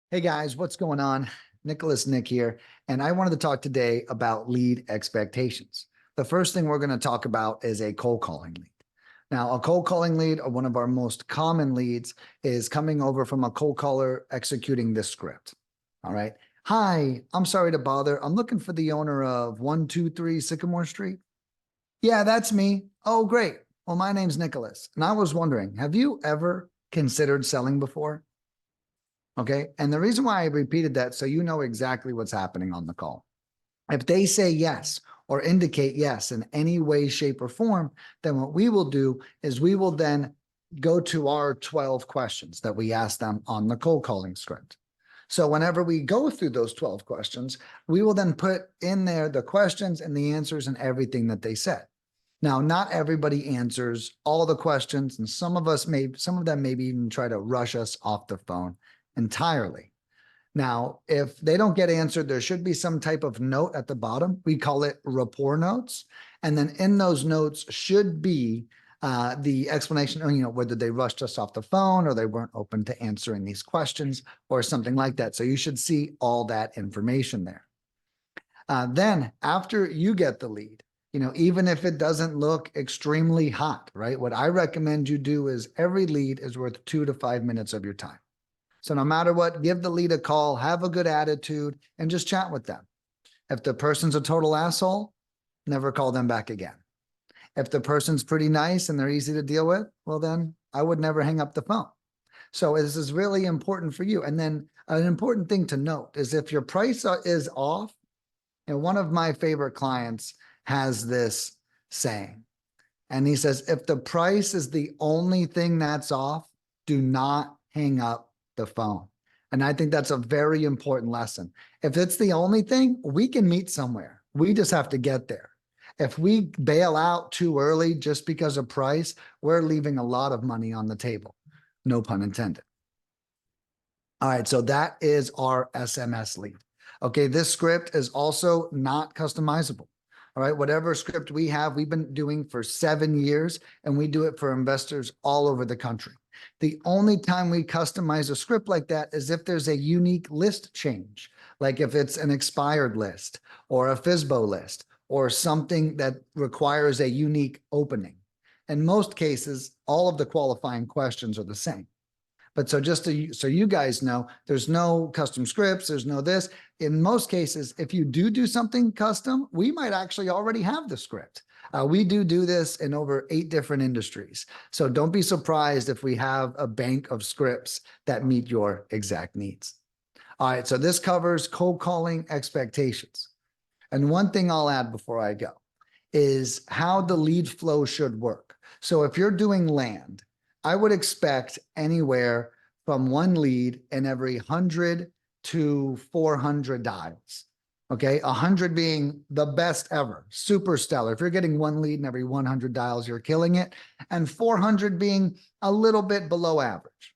Hey guys, what's going on? Nick here, and I wanted to talk today about lead expectations. The first thing we're going to talk about is a cold calling lead. Now, a cold calling lead, or one of our most common leads, is coming over from a cold caller executing this script. All right. Hi, I'm sorry to bother. I'm looking for the owner of 123 Sycamore Street. Yeah, that's me. Oh, great. Well, my name's Nicholas, and I was wondering, have you ever considered selling before? Okay. And the reason why I repeated that, so you know exactly what's happening on the call. If they say yes or indicate yes in any way, shape, or form, then what we will do is we will then go to our 12 questions that we ask them on the cold calling script. So whenever we go through those 12 questions, we will then put in there the questions and the answers and everything that they said. Now, not everybody answers all the questions, and some of them maybe even try to rush us off the phone entirely. Now, if they don't get answered, there should be some type of note at the bottom. We call it rapport notes. And then in those notes should be the explanation, whether they rushed us off the phone or they weren't open to answering these questions or something like that. So you should see all that information there. Then after you get the lead, even if it doesn't look extremely hot, right? What I recommend you do is every lead is worth 2 to 5 minutes of your time. So no matter what, give the lead a call, have a good attitude, and just chat with them. If the person's a total asshole, never call them back again. If the person's pretty nice and they're easy to deal with, well, then I would never hang up the phone. So this is really important for you. And then an important thing to note is if your price is off, and one of my favorite clients has this saying, and he says, if the price is the only thing that's off, do not hang up the phone. And I think that's a very important lesson. If it's the only thing, we can meet somewhere. We just have to get there. If we bail out too early just because of price, we're leaving a lot of money on the table. No pun intended. All right, so that is our SMS lead. Okay, this script is also not customizable. All right, whatever script we have, we've been doing for 7 years, and we do it for investors all over the country. The only time we customize a script like that is if there's a unique list change, like if it's an expired list or a FSBO list or something that requires a unique opening. In most cases, all of the qualifying questions are the same. But so just so you guys know, there's no custom scripts, there's no this. In most cases, if you do something custom, we might actually already have the script. We do this in over 8 different industries. So don't be surprised if we have a bank of scripts that meet your exact needs. All right, so this covers cold calling expectations. And one thing I'll add before I go is how the lead flow should work. So if you're doing land, I would expect anywhere from 1 lead in every 100 to 400 dials. Okay, 100 being the best ever, super stellar. If you're getting 1 lead in every 100 dials, you're killing it. And 400 being a little bit below average.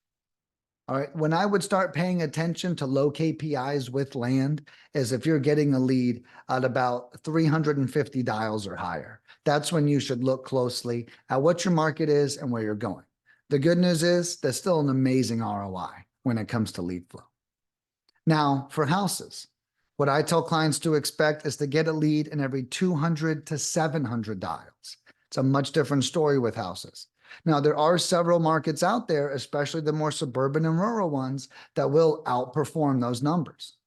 All right, when I would start paying attention to low KPIs with land is if you're getting a lead at about 350 dials or higher. That's when you should look closely at what your market is and where you're going. The good news is there's still an amazing ROI when it comes to lead flow. Now, for houses, what I tell clients to expect is to get a lead in every 200 to 700 dials. It's a much different story with houses. Now, there are several markets out there, especially the more suburban and rural ones, that will outperform those numbers.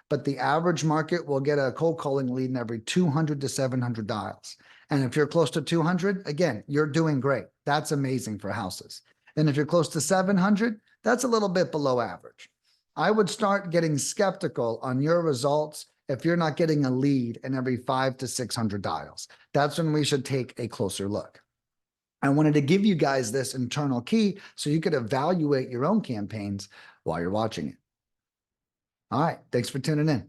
But the average market will get a cold calling lead in every 200 to 700 dials. And if you're close to 200, again, you're doing great. That's amazing for houses. And if you're close to 700, that's a little bit below average. I would start getting skeptical on your results if you're not getting a lead in every 500 to 600 dials. That's when we should take a closer look. I wanted to give you guys this internal key so you could evaluate your own campaigns while you're watching it. All right, thanks for tuning in.